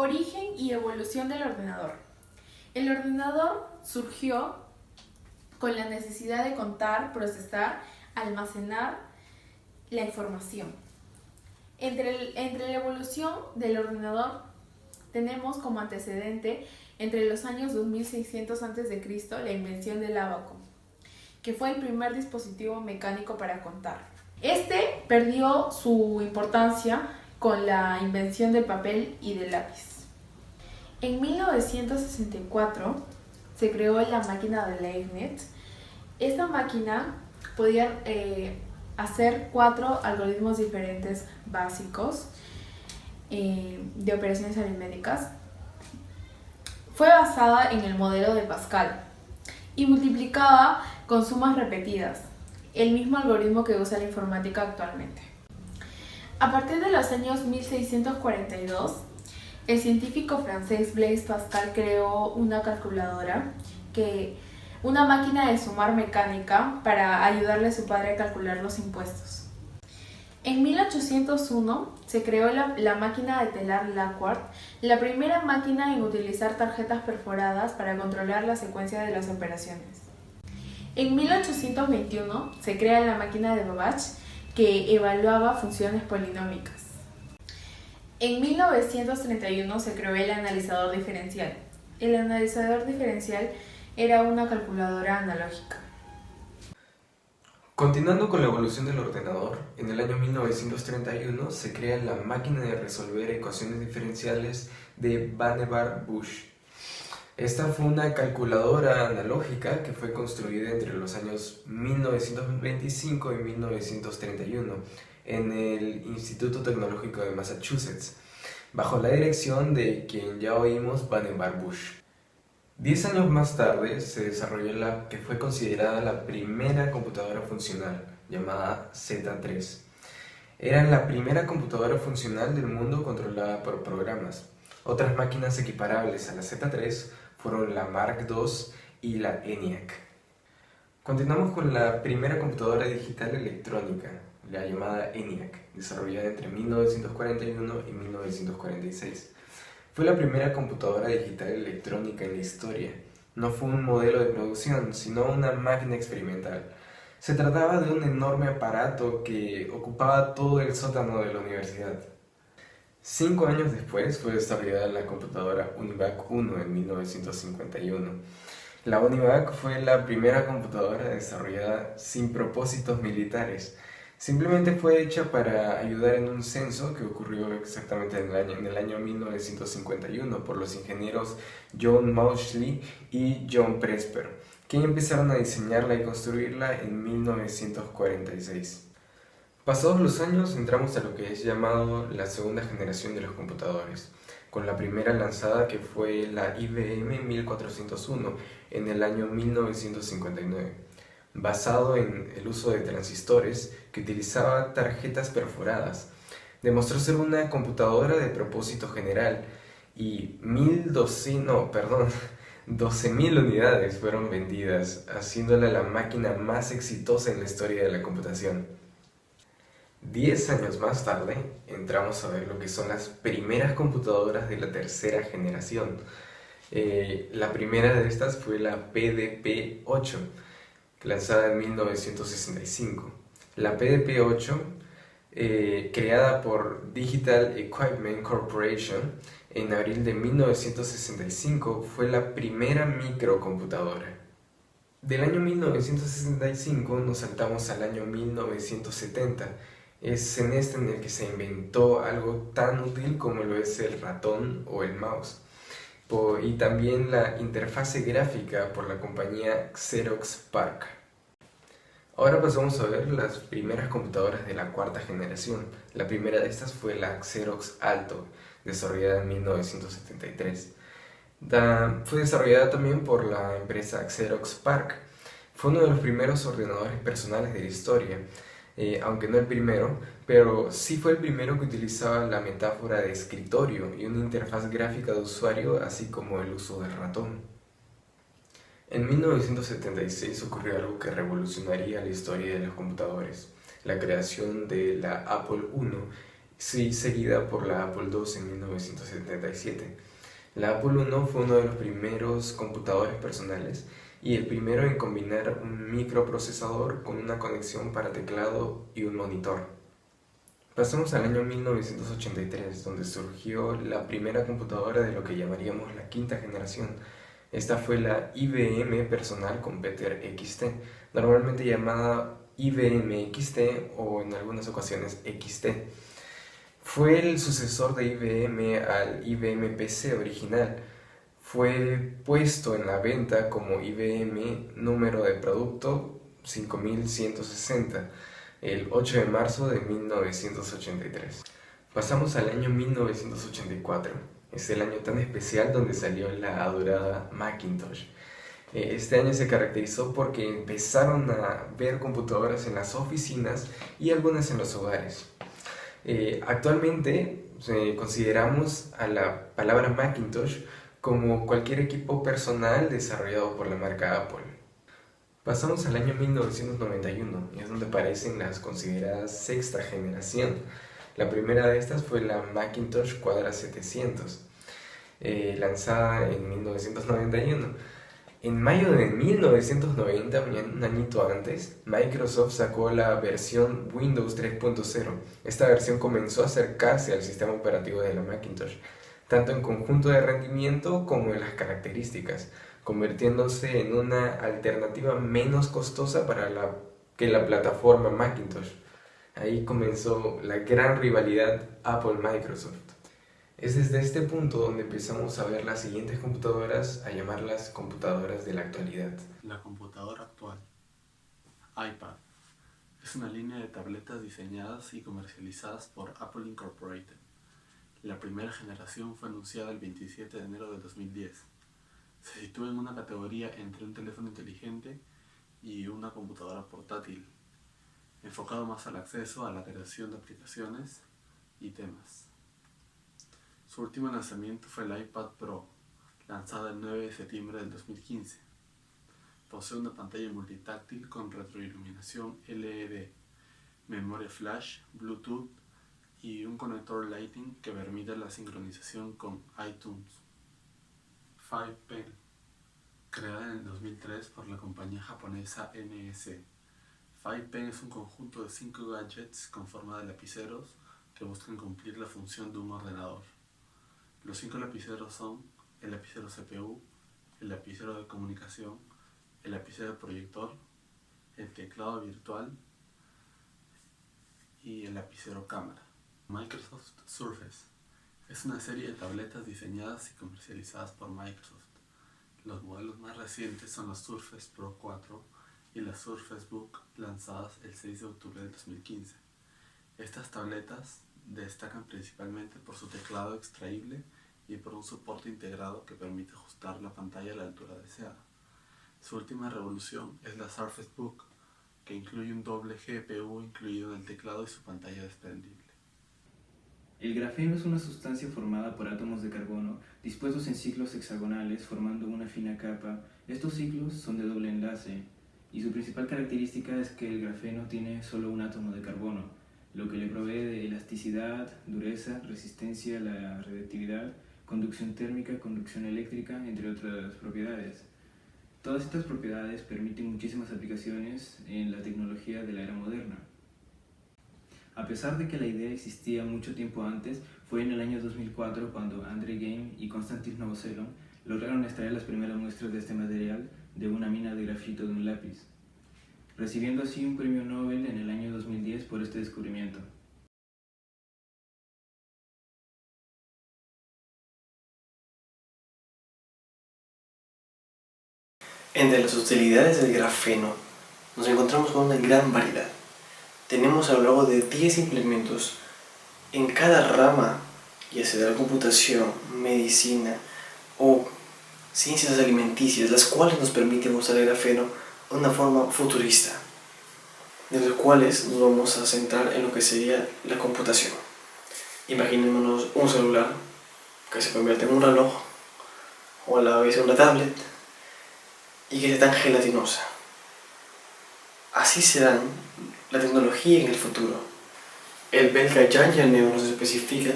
Origen y evolución del ordenador. El ordenador surgió con la necesidad de contar, procesar, almacenar la información. Entre la evolución del ordenador tenemos como antecedente entre los años 2600 a.C. la invención del ábaco, que fue el primer dispositivo mecánico para contar. Este perdió su importancia con la invención del papel y del lápiz. En 1964 se creó la máquina de Leibniz. Esta máquina podía hacer 4 algoritmos diferentes básicos de operaciones aritméticas. Fue basada en el modelo de Pascal y multiplicaba con sumas repetidas, el mismo algoritmo que usa la informática actualmente. A partir de los años 1642, el científico francés Blaise Pascal creó una calculadora, una máquina de sumar mecánica para ayudarle a su padre a calcular los impuestos. En 1801 se creó la máquina de telar Lacquard, la primera máquina en utilizar tarjetas perforadas para controlar la secuencia de las operaciones. En 1821 se crea la máquina de Babbage, que evaluaba funciones polinómicas. En 1931 se creó el analizador diferencial. El analizador diferencial era una calculadora analógica. Continuando con la evolución del ordenador, en el año 1931 se crea la máquina de resolver ecuaciones diferenciales de Vannevar-Bush. Esta fue una calculadora analógica que fue construida entre los años 1925 y 1931 en el Instituto Tecnológico de Massachusetts, bajo la dirección de quien ya oímos, Vannevar-Bush. 10 años más tarde se desarrolló la que fue considerada la primera computadora funcional, llamada Z3. Era la primera computadora funcional del mundo controlada por programas. Otras máquinas equiparables a la Z3 fueron la Mark II y la ENIAC. Continuamos con la primera computadora digital electrónica, la llamada ENIAC, desarrollada entre 1941 y 1946. Fue la primera computadora digital electrónica en la historia. No fue un modelo de producción, sino una máquina experimental. Se trataba de un enorme aparato que ocupaba todo el sótano de la universidad. 5 años después fue desarrollada la computadora UNIVAC 1 en 1951. La UNIVAC fue la primera computadora desarrollada sin propósitos militares. Simplemente fue hecha para ayudar en un censo que ocurrió exactamente en el año 1951 por los ingenieros John Mauchly y John Presper, que empezaron a diseñarla y construirla en 1946. Pasados los años entramos a lo que es llamado la segunda generación de los computadores, con la primera lanzada que fue la IBM 1401 en el año 1959. Basado en el uso de transistores que utilizaba tarjetas perforadas. Demostró ser una computadora de propósito general y 12.000 unidades fueron vendidas, haciéndola la máquina más exitosa en la historia de la computación. 10 años más tarde, entramos a ver lo que son las primeras computadoras de la tercera generación. La primera de estas fue la PDP-8, lanzada en 1965. La PDP-8, creada por Digital Equipment Corporation en abril de 1965, fue la primera microcomputadora. Del año 1965 nos saltamos al año 1970. Es en este en el que se inventó algo tan útil como lo es el ratón o el mouse, y también la interfase gráfica por la compañía Xerox PARC. Ahora pasamos a ver las primeras computadoras de la cuarta generación. La primera de estas fue la Xerox Alto, desarrollada en 1973. Fue desarrollada también por la empresa Xerox PARC. Fue uno de los primeros ordenadores personales de la historia, aunque no el primero, pero sí fue el primero que utilizaba la metáfora de escritorio y una interfaz gráfica de usuario, así como el uso del ratón. En 1976 ocurrió algo que revolucionaría la historia de los computadores, la creación de la Apple I sí, seguida por la Apple II en 1977. La Apple I fue uno de los primeros computadores personales y el primero en combinar un microprocesador con una conexión para teclado y un monitor. Pasamos al año 1983, donde surgió la primera computadora de lo que llamaríamos la quinta generación. Esta fue la IBM Personal Computer XT, normalmente llamada IBM XT o en algunas ocasiones XT. Fue el sucesor de IBM al IBM PC original. Fue puesto en la venta como IBM número de producto 5160 el 8 de marzo de 1983. Pasamos al año 1984. Es el año tan especial donde salió la adorada Macintosh. Este año se caracterizó porque empezaron a ver computadoras en las oficinas y algunas en los hogares. Actualmente consideramos a la palabra Macintosh como cualquier equipo personal desarrollado por la marca Apple. Pasamos al año 1991 y es donde aparecen las consideradas sexta generación. La primera de estas fue la Macintosh Quadra 700, lanzada en 1991. En mayo de 1990, un añito antes, Microsoft sacó la versión Windows 3.0. Esta versión comenzó a acercarse al sistema operativo de la Macintosh, tanto en conjunto de rendimiento como en las características, convirtiéndose en una alternativa menos costosa que la plataforma Macintosh. Ahí comenzó la gran rivalidad Apple-Microsoft. Es desde este punto donde empezamos a ver las siguientes computadoras, a llamarlas computadoras de la actualidad. La computadora actual, iPad, es una línea de tabletas diseñadas y comercializadas por Apple Incorporated. La primera generación fue anunciada el 27 de enero de 2010. Se sitúa en una categoría entre un teléfono inteligente y una computadora portátil, enfocado más al acceso a la creación de aplicaciones y temas. Su último lanzamiento fue el iPad Pro, lanzado el 9 de septiembre del 2015. Posee una pantalla multitáctil con retroiluminación LED, memoria flash, Bluetooth y un conector Lightning que permite la sincronización con iTunes. 5Pen, creada en el 2003 por la compañía japonesa NEC. 5Pen es un conjunto de 5 gadgets con forma de lapiceros que buscan cumplir la función de un ordenador. Los 5 lapiceros son el lapicero CPU, el lapicero de comunicación, el lapicero proyector, el teclado virtual y el lapicero cámara. Microsoft Surface es una serie de tabletas diseñadas y comercializadas por Microsoft. Los modelos más recientes son la Surface Pro 4 y la Surface Book, lanzadas el 6 de octubre de 2015. Estas tabletas destacan principalmente por su teclado extraíble y por un soporte integrado que permite ajustar la pantalla a la altura deseada. Su última revolución es la Surface Book, que incluye un doble GPU incluido en el teclado y su pantalla desprendible. El grafeno es una sustancia formada por átomos de carbono dispuestos en ciclos hexagonales formando una fina capa. Estos ciclos son de doble enlace y su principal característica es que el grafeno tiene solo un átomo de carbono, lo que le provee de elasticidad, dureza, resistencia a la radiactividad, conducción térmica, conducción eléctrica, entre otras propiedades. Todas estas propiedades permiten muchísimas aplicaciones en la tecnología de la era moderna. A pesar de que la idea existía mucho tiempo antes, fue en el año 2004 cuando Andrei Geim y Konstantin Novoselov lograron extraer las primeras muestras de este material de una mina de grafito de un lápiz, recibiendo así un premio Nobel en el año 2010 por este descubrimiento. Entre las utilidades del grafeno nos encontramos con una gran variedad. Tenemos a lo largo de 10 implementos en cada rama, ya sea de la computación, medicina o ciencias alimenticias, las cuales nos permiten usar el grafeno de una forma futurista, de los cuales nos vamos a centrar en lo que sería la computación. Imaginémonos un celular que se convierte en un reloj o a la vez una tablet y que sea tan gelatinosa. Así será la tecnología en el futuro. El belga Jan Janeu nos especifica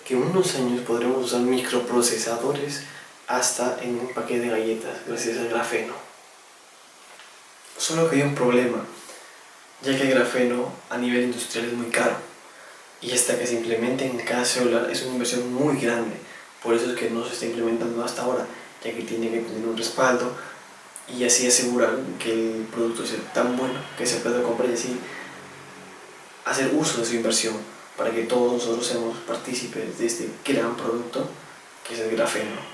que en unos años podremos usar microprocesadores hasta en un paquete de galletas gracias al grafeno. Solo que hay un problema, ya que el grafeno a nivel industrial es muy caro y hasta que se implemente en cada celular es una inversión muy grande. Por eso es que no se está implementando hasta ahora, ya que tiene que tener un respaldo y así asegurar que el producto sea tan bueno que se pueda comprar y así hacer uso de su inversión para que todos nosotros seamos partícipes de este gran producto que es el grafeno.